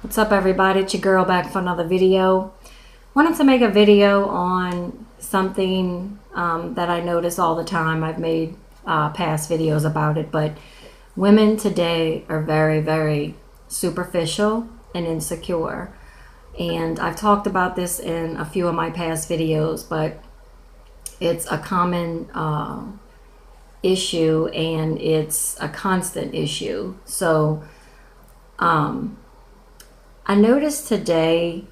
What's up, everybody? It's your girl back for another video. Wanted to make a video on something that I notice all the time. I've made past videos about it, but women today are very, very superficial and insecure. And I've talked about this in a few of my past videos, but it's a common issue and it's a constant issue. So I noticed today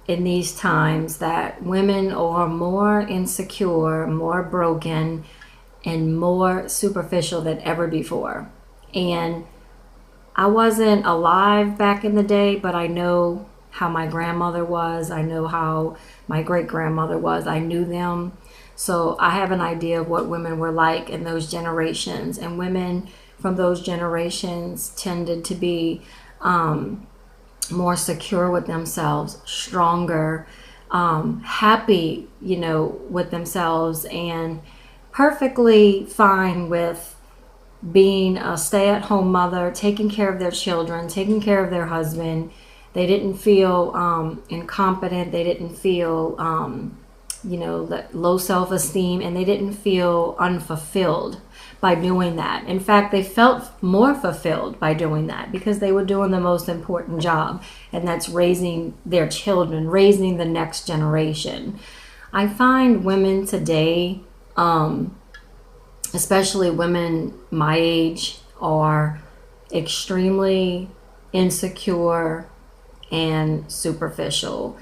in these times that women are more insecure, more broken, and more superficial than ever before. And I wasn't alive back in the day, but I know how my grandmother was. I know how my great-grandmother was. I knew them. So I have an idea of what women were like in those generations. And women from those generations tended to be more secure with themselves, stronger, happy, with themselves, and perfectly fine with being a stay-at-home mother, taking care of their children, taking care of their husband. They didn't feel incompetent. They didn't feel, low self-esteem, and they didn't feel unfulfilled by doing that. In fact, they felt more fulfilled by doing that because they were doing the most important job, and that's raising their children, raising the next generation. I find women today, especially women my age, are extremely insecure and superficial.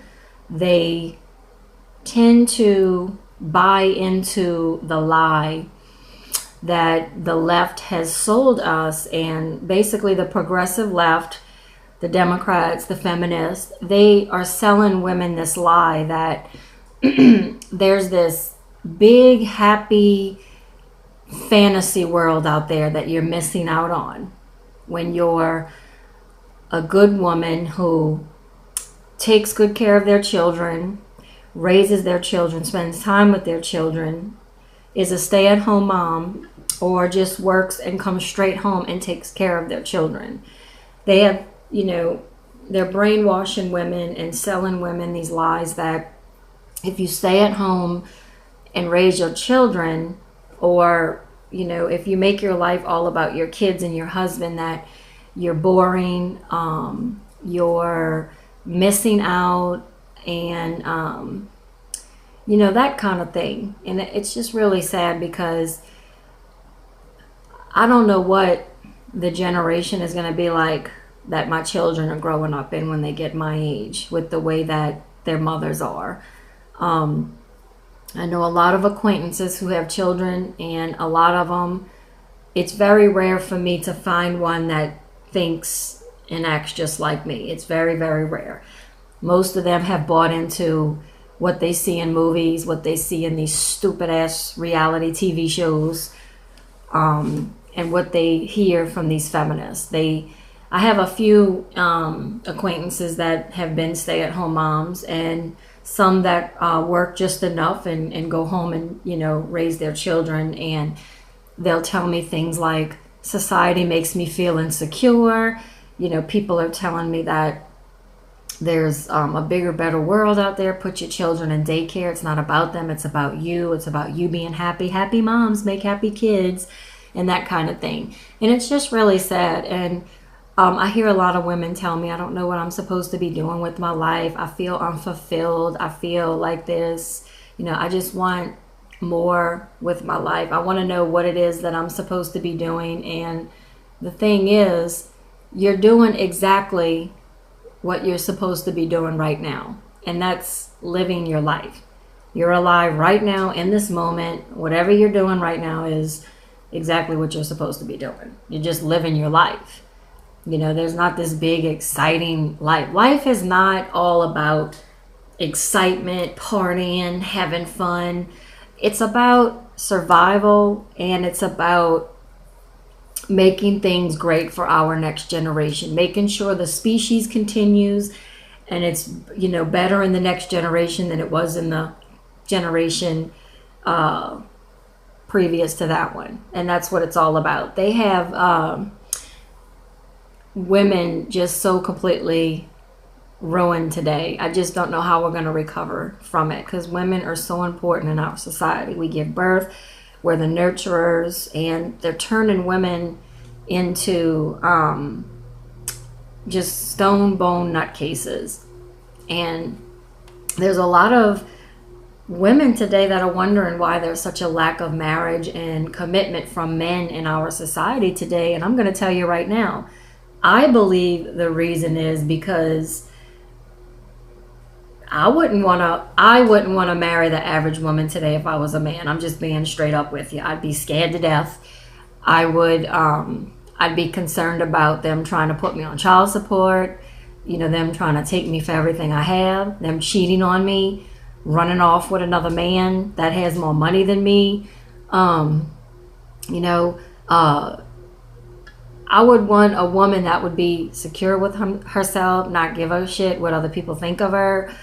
They tend to buy into the lie that the left has sold us, and basically the progressive left, the Democrats, the feminists, they are selling women this lie that there's this big, happy fantasy world out there that you're missing out on when you're a good woman who takes good care of their children, raises their children, spends time with their children, is a stay-at-home mom, or just works and comes straight home and takes care of their children. They have, they're brainwashing women and selling women these lies that if you stay at home and raise your children, or, if you make your life all about your kids and your husband, that you're boring, you're missing out, and, that kind of thing. And it's just really sad because I don't know what the generation is going to be like that my children are growing up in when they get my age, with the way that their mothers are. I know a lot of acquaintances who have children, and a lot of them, it's very rare for me to find one that thinks and acts just like me. It's very, very rare. Most of them have bought into what they see in movies, what they see in these stupid ass reality TV shows, and what they hear from these feminists. I have a few acquaintances that have been stay-at-home moms, and some that work just enough and go home and raise their children, and they'll tell me things like, society makes me feel insecure. People are telling me that there's a bigger, better world out there. Put your children in daycare. It's not about them. It's about you. It's about you being happy. Happy moms make happy kids, and that kind of thing. And it's just really sad. And I hear a lot of women tell me, I don't know what I'm supposed to be doing with my life. I feel unfulfilled. I feel like this, I just want more with my life. I want to know what it is that I'm supposed to be doing. And the thing is, you're doing exactly what you're supposed to be doing right now. And that's living your life. You're alive right now in this moment. Whatever you're doing right now is exactly what you're supposed to be doing. You're just living your life. There's not this big, exciting life. Life is not all about excitement, partying, having fun. It's about survival, and it's about making things great for our next generation, making sure the species continues, and it's better in the next generation than it was in the generation previous to that one. And that's what it's all about. They have women just so completely ruined today. I just don't know how we're going to recover from it, because women are so important in our society. We give birth, we're the nurturers, and they're turning women into just stone bone nutcases. And there's a lot of women today that are wondering why there's such a lack of marriage and commitment from men in our society today. And I'm going to tell you right now, I believe the reason is because I wouldn't want to marry the average woman today if I was a man. I'm just being straight up with you. I'd be scared to death. I'd be concerned about them trying to put me on child support, them trying to take me for everything I have, them cheating on me, running off with another man that has more money than me. You know, I would want a woman that would be secure with herself, not give a shit what other people think of her,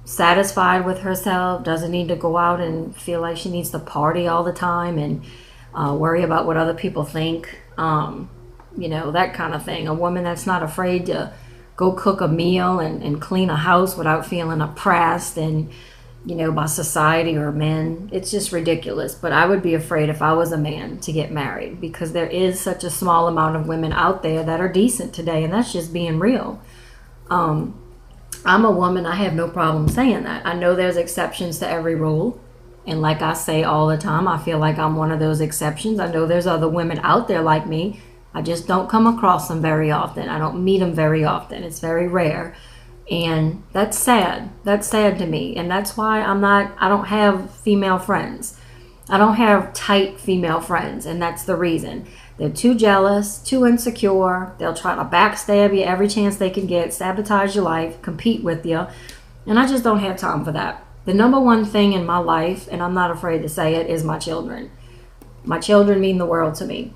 satisfied with herself, doesn't need to go out and feel like she needs to party all the time and worry about what other people think, that kind of thing. A woman that's not afraid to go cook a meal and clean a house without feeling oppressed and by society or men. It's just ridiculous. But I would be afraid if I was a man to get married, because there is such a small amount of women out there that are decent today, and that's just being real. I'm a woman. I have no problem saying that. I know there's exceptions to every rule, and like I say all the time, I feel like I'm one of those exceptions. I know there's other women out there like me. I just don't come across them very often. I don't meet them very often. It's very rare. And that's sad. That's sad to me. And that's why I don't have female friends. I don't have tight female friends. And that's the reason. They're too jealous, too insecure. They'll try to backstab you every chance they can get, sabotage your life, compete with you. And I just don't have time for that. The number one thing in my life, and I'm not afraid to say it, is my children. My children mean the world to me.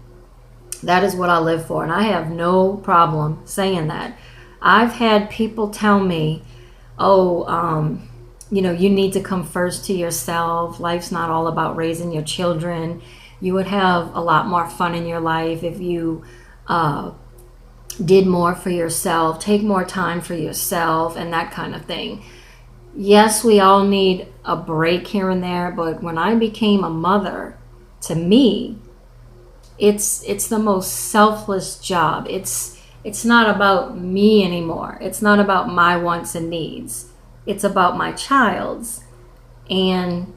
That is what I live for. And I have no problem saying that. I've had people tell me, you need to come first to yourself. Life's not all about raising your children. You would have a lot more fun in your life if you did more for yourself, take more time for yourself, and that kind of thing. Yes, we all need a break here and there, but when I became a mother, to me, it's the most selfless job. It's not about me anymore. It's not about my wants and needs. It's about my child's. And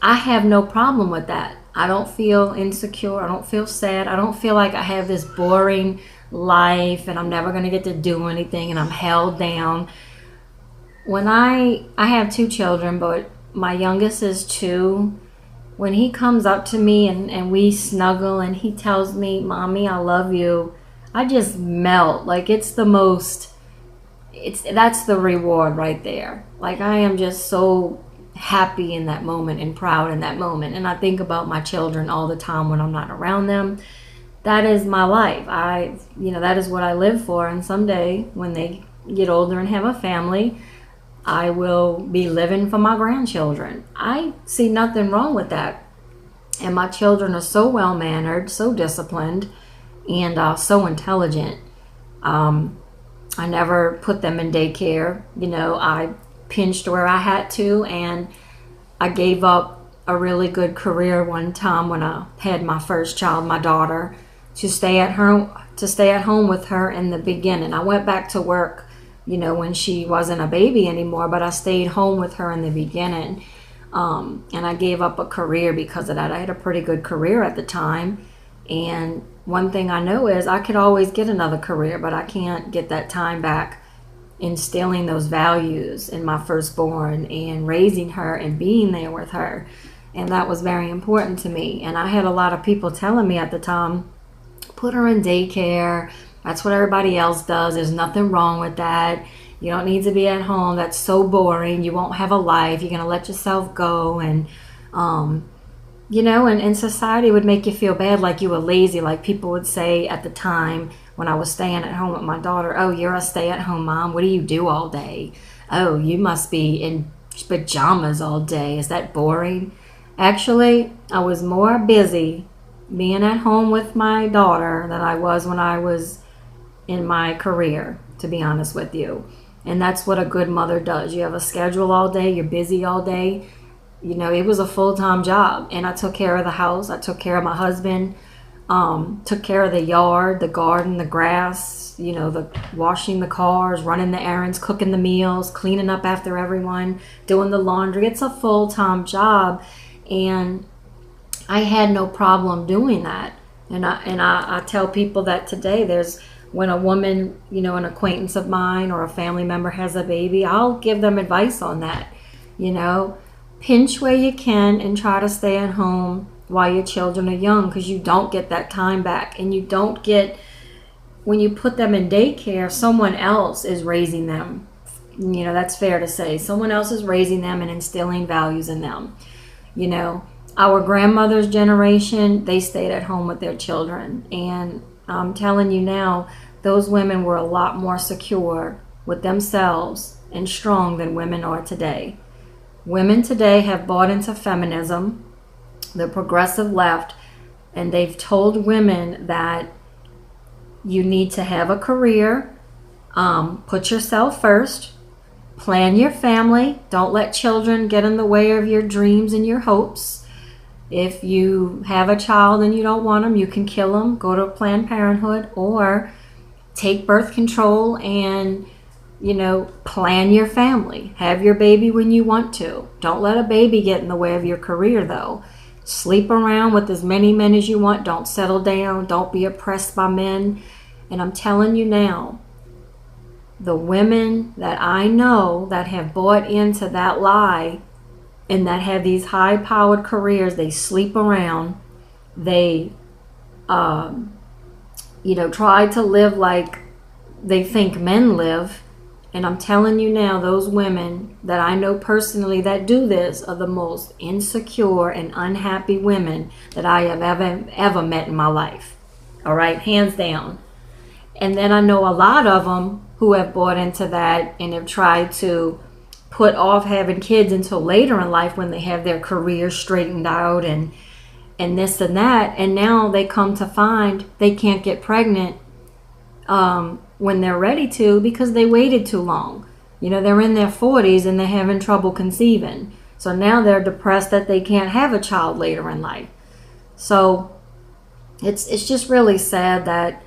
I have no problem with that. I don't feel insecure. I don't feel sad. I don't feel like I have this boring life and I'm never going to get to do anything and I'm held down. When I have 2 children, but my youngest is 2. When he comes up to me and we snuggle and he tells me, "Mommy, I love you," I just melt. Like, that's the reward right there. Like, I am just so happy in that moment and proud in that moment. And I think about my children all the time when I'm not around them. That is my life. That is what I live for. And someday when they get older and have a family, I will be living for my grandchildren. I see nothing wrong with that. And my children are so well-mannered, so disciplined, and so intelligent. I never put them in daycare. I pinched where I had to, and I gave up a really good career one time when I had my first child, my daughter, to stay at home with her in the beginning. I went back to work, when she wasn't a baby anymore, but I stayed home with her in the beginning. And I gave up a career because of that. I had a pretty good career at the time. And one thing I know is I could always get another career, but I can't get that time back instilling those values in my firstborn and raising her and being there with her. And that was very important to me. And I had a lot of people telling me at the time, put her in daycare. That's what everybody else does. There's nothing wrong with that. You don't need to be at home. That's so boring. You won't have a life. You're going to let yourself go. And, and society would make you feel bad, like you were lazy. Like people would say at the time when I was staying at home with my daughter, "Oh, you're a stay-at-home mom. What do you do all day? Oh, you must be in pajamas all day. Is that boring?" Actually, I was more busy being at home with my daughter than I was when I was in my career, to be honest with you. And that's what a good mother does. You have a schedule all day, you're busy all day. You know, it was a full-time job, and I took care of the house, I took care of my husband, took care of the yard, the garden, the grass, you know, the washing the cars, running the errands, cooking the meals, cleaning up after everyone, doing the laundry. It's a full-time job, and I had no problem doing that. And I tell people that today, there's when a woman, you know, an acquaintance of mine or a family member has a baby, I'll give them advice on that. You know, pinch where you can and try to stay at home while your children are young, because you don't get that time back. And you don't get, when you put them in daycare, someone else is raising them. You know, that's fair to say. Someone else is raising them and instilling values in them. You know, our grandmother's generation, they stayed at home with their children. And I'm telling you now, those women were a lot more secure with themselves and strong than women are today. Women today have bought into feminism, the progressive left, and they've told women that you need to have a career, put yourself first, plan your family, don't let children get in the way of your dreams and your hopes. If you have a child and you don't want them, you can kill them, go to Planned Parenthood, or take birth control and, you know, plan your family. Have your baby when you want to. Don't let a baby get in the way of your career, though. Sleep around with as many men as you want. Don't settle down. Don't be oppressed by men. And I'm telling you now, the women that I know that have bought into that lie and that have these high-powered careers, they sleep around. They, you know, try to live like they think men live. And I'm telling you now, those women that I know personally that do this are the most insecure and unhappy women that I have ever met in my life. All right, hands down. And then I know a lot of them who have bought into that and have tried to put off having kids until later in life when they have their career straightened out and this and that. And now they come to find they can't get pregnant when they're ready to, because they waited too long. You know, they're in their 40s and they're having trouble conceiving. So now they're depressed that they can't have a child later in life. So it's just really sad that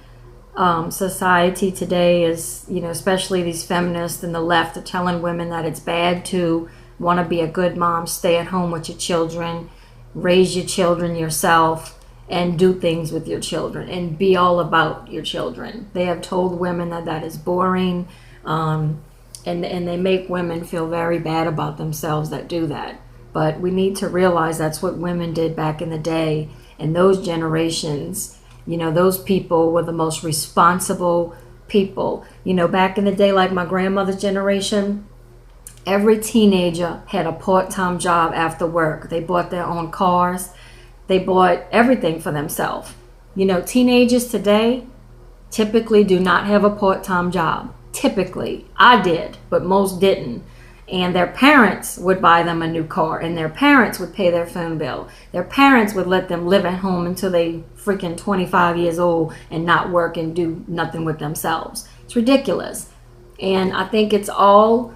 society today is, you know, especially these feminists and the left are telling women that it's bad to want to be a good mom, stay at home with your children, raise your children yourself, and do things with your children and be all about your children. They have told women that that is boring, and they make women feel very bad about themselves that do that. But we need to realize that's what women did back in the day, and those generations, you know, those people were the most responsible people. You know, back in the day, like my grandmother's generation, every teenager had a part-time job after work. They bought their own cars. They bought everything for themselves. You know, teenagers today typically do not have a part-time job. Typically. I did, but most didn't. And their parents would buy them a new car, and their parents would pay their phone bill. Their parents would let them live at home until they freaking 25 years old and not work and do nothing with themselves. It's ridiculous. And I think it all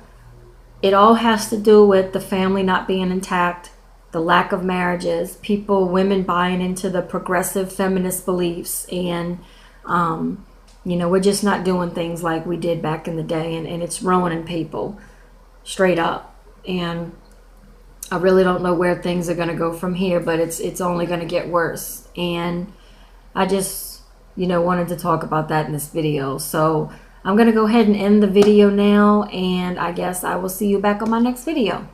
has to do with the family not being intact, the lack of marriages, women buying into the progressive feminist beliefs, and, you know, we're just not doing things like we did back in the day, and it's ruining people, straight up. And I really don't know where things are going to go from here, but it's only going to get worse. And I just, you know, wanted to talk about that in this video. So I'm going to go ahead and end the video now, and I guess I will see you back on my next video.